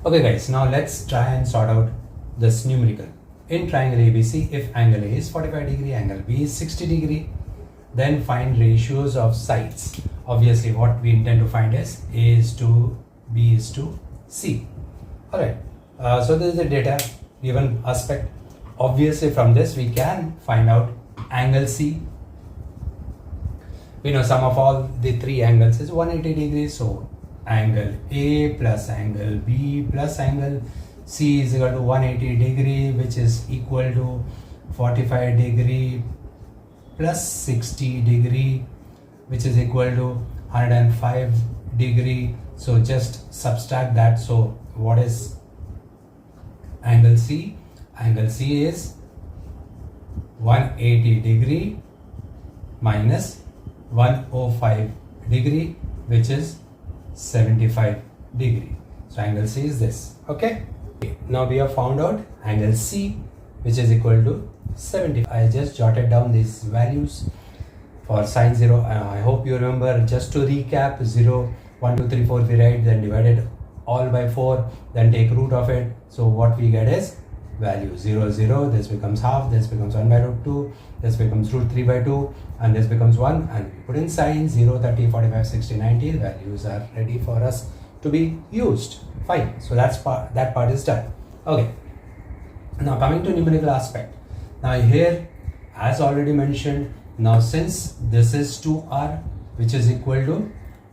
Okay guys, now let's try and sort out this numerical. In triangle ABC, if angle A is 45 degree, angle B is 60 degree, then find ratios of sides. Obviously what we intend to find is A is to B is to C. Alright, so this is the data given aspect. Obviously from this we can find out angle C. We know sum of all the three angles is 180 degrees, so angle A plus angle B plus angle C is equal to 180 degree, which is equal to 45 degree plus 60 degree, which is equal to 105 degree. So just subtract that. So what is angle C? Angle C is 180 degree minus 105 degree, which is 75 degree. So angle C is this. Okay. Now we have found out angle C, which is equal to 70. I just jotted down these values for sine 0. I hope you remember. Just to recap, 0, 1, 2, 3, 4 we write, then divided all by 4, then take root of it. So what we get is value 0, 0. This becomes half, this becomes 1 by root 2, this becomes root 3 by 2, and this becomes 1. And we put in sine 0, 30, 45, 60, 90. The values are ready for us to be used. Fine. So that part is done. Okay. Now coming to numerical aspect. Now here, as already mentioned, now since this is 2r, which is equal to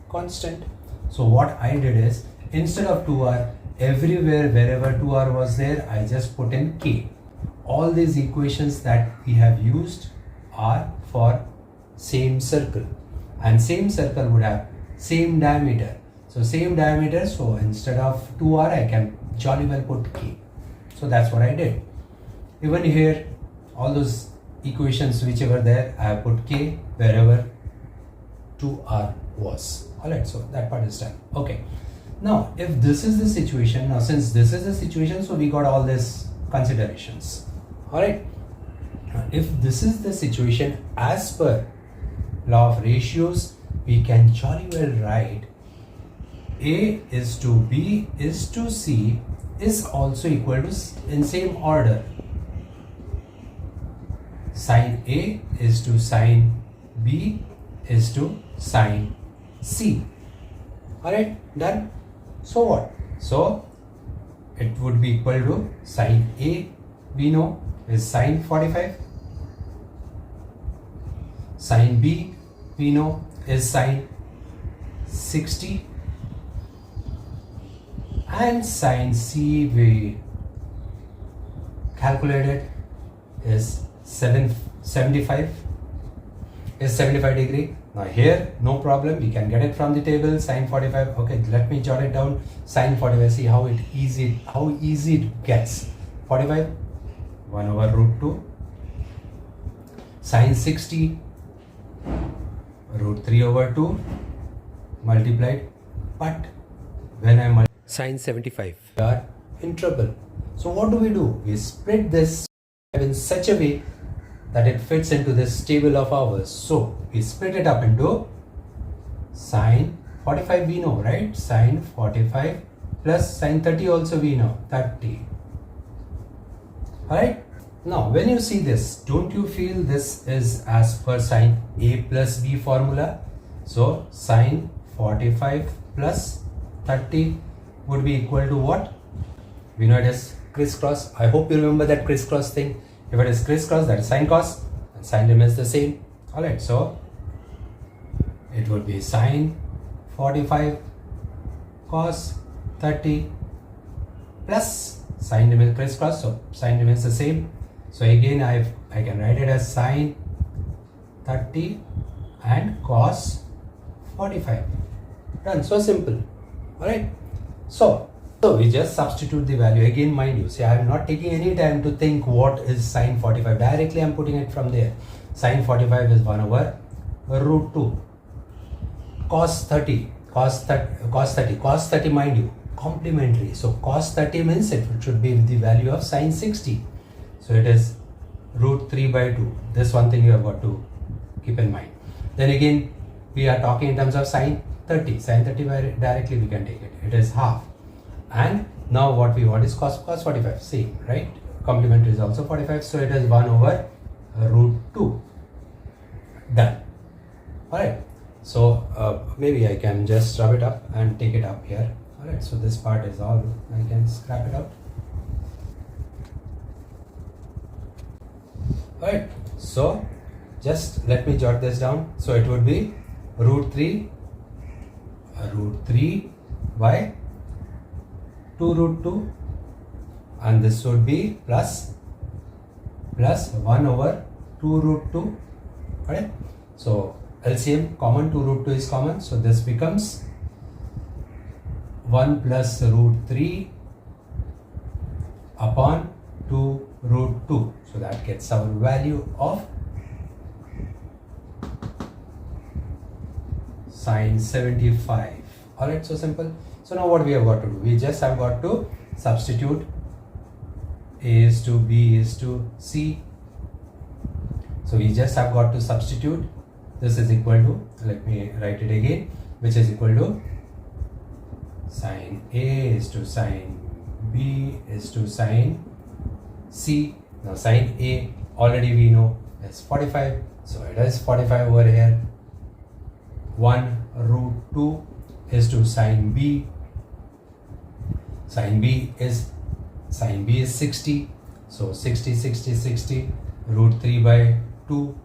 constant. So what I did is, instead of 2r, everywhere wherever 2r was there, I just put in k. All these equations that we have used are for same circle, and same circle would have same diameter. So same diameter, so instead of 2r I can jolly well put k. So that's what I did. Even here, all those equations whichever there, I have put k wherever 2r was. Alright, so that part is done. Okay. Now if this is the situation, now since this is the situation, so we got all these considerations. Alright. If this is the situation, as per law of ratios, we can jolly well write A is to B is to C is also equal to, in same order, sine A is to sine B is to sine C. Alright, done. So what? So it would be equal to sine A, we know, is sine 45. Sine B, we know, is sine 60. And sine C, we calculated, is 75 degree. Now here, no problem, we can get it from the table. Sine 45. Okay, let me jot it down. Sine 45. See how easy it gets. 45, 1 over root 2. Sine 60, root 3 over 2 multiplied. But when I multiply sine 75, we are in trouble. So what do? We split this in such a way that it fits into this table of ours. So we split it up into sine 45, we know, right? Sine 45 plus sine 30 also we know, 30. Alright. Now when you see this, don't you feel this is as per sine A plus B formula? So sine 45 plus 30 would be equal to what? We know it is crisscross. I hope you remember that crisscross thing. If it is crisscross, that is sine cos, and sine remains the same. Alright, so it would be sine 45 cos 30 plus sine remains crisscross, so sine remains the same. So again I can write it as sine 30 and cos 45. Done. So simple. Alright. So we just substitute the value. Again, mind you, see, I am not taking any time to think what is sine 45. Directly I am putting it from there. Sine 45 is 1 over root 2. Cos 30, mind you, complementary. So cos 30 means it should be the value of sine 60. So it is root 3 by 2. This one thing you have got to keep in mind. Then again, we are talking in terms of sine 30. Sine 30 directly we can take it. It is half. And Now what we want is cos 45, same, right? Complementary is also 45, so it is 1 over root 2. Done. Alright, so maybe I can just rub it up and take it up here. Alright, so this part is all, I can scrap it out. Alright, so just let me jot this down. So it would be root 3 by 2 root 2, and this would be plus 1 over 2 root 2. Alright, so LCM common, 2 root 2 is common, so this becomes 1 plus root 3 upon 2 root 2. So that gets our value of sine 75. Alright, so simple. So now what we have got to do? We just have got to substitute A is to B is to C. So we just have got to substitute. This is equal to, let me write it again, which is equal to sine A is to sine B is to sine C. Now sine A already we know is 45, so it is 45 over here. 1 root 2 is to sine B. Sine B is 60, so 60 root 3 by 2,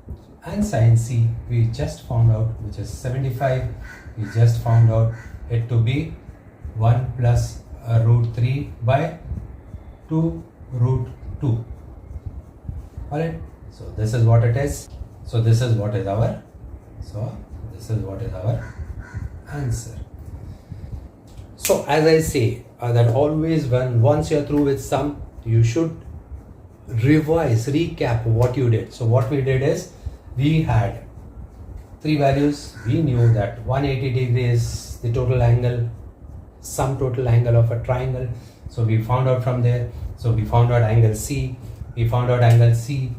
and sine C we just found out, which is 75. We just found out it to be 1 plus root 3 by 2 root 2. Alright, so this is what it is. So this is what is our answer. So as I say that always once you are through with sum, you should recap what you did. So what we did is, we had 3 values. We knew that 180 degrees is the total angle, sum total angle of a triangle. So we found out from there. So we found out angle C. We found out angle C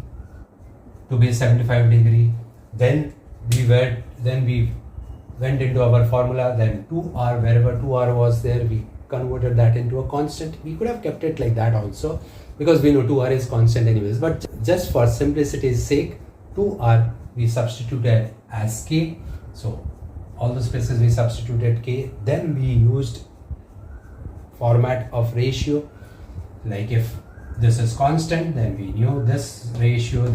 to be 75 degree. Then we went into our formula. Then 2r, wherever 2r was there, we converted that into a constant. We could have kept it like that also, because we know 2r is constant anyways, but just for simplicity's sake, 2r we substituted as k. So all those places we substituted k. Then we used format of ratio, like if this is constant, then we knew this ratio,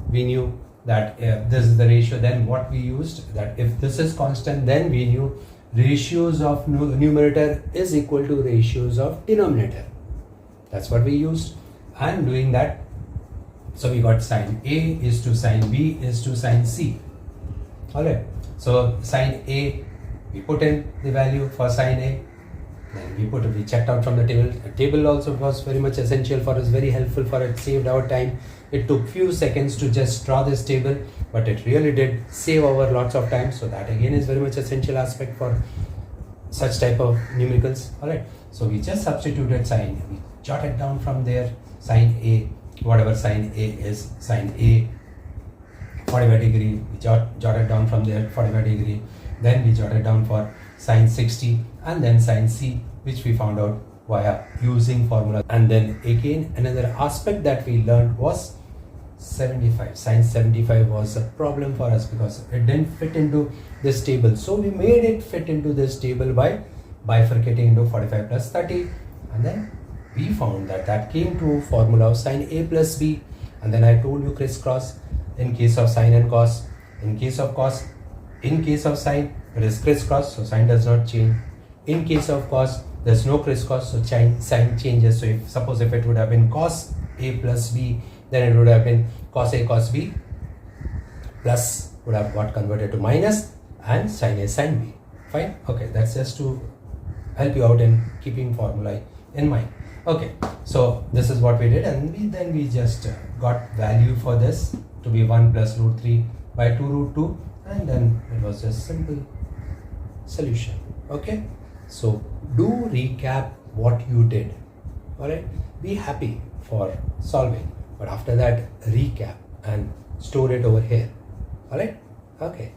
we knew that if this is the ratio, then what we used, that if this is constant, then we knew ratios of numerator is equal to ratios of denominator. That's what we used, and doing that, so we got sine A is to sine B is to sine C. Alright, so sine A, we put in the value for sine A, then we checked out from the table. The table also was very much essential for us, very helpful for it, saved our time. It took few seconds to just draw this table, but it really did save our lots of time. So that again is very much essential aspect for such type of numericals. Alright, so we just substituted sine, we jotted down from there sine A, whatever sine A is, sine A 45 degree, we jotted down from there 45 degree. Then we jotted down for sine 60, and then sine C, which we found out via using formula. And then again another aspect that we learned was 75. Sine 75 was a problem for us because it didn't fit into this table. So we made it fit into this table by bifurcating into 45 plus 30, and then we found that came to formula of sine A plus B. And then I told you crisscross in case of sine and cos. In case of cos, in case of sine, it is crisscross, so sine does not change. In case of cos, there's no crisscross, so sine changes. So suppose if it would have been cos A plus B, then it would have been cos A cos B, plus would have got converted to minus, and sine A sine B. Fine. Okay, that's just to help you out in keeping formula in mind. Okay, so this is what we did, and then we just got value for this to be 1 plus root 3 by 2 root 2, and then it was just simple solution. Okay, so do recap what you did. All right, be happy for solving, but after that recap and store it over here. All right, okay.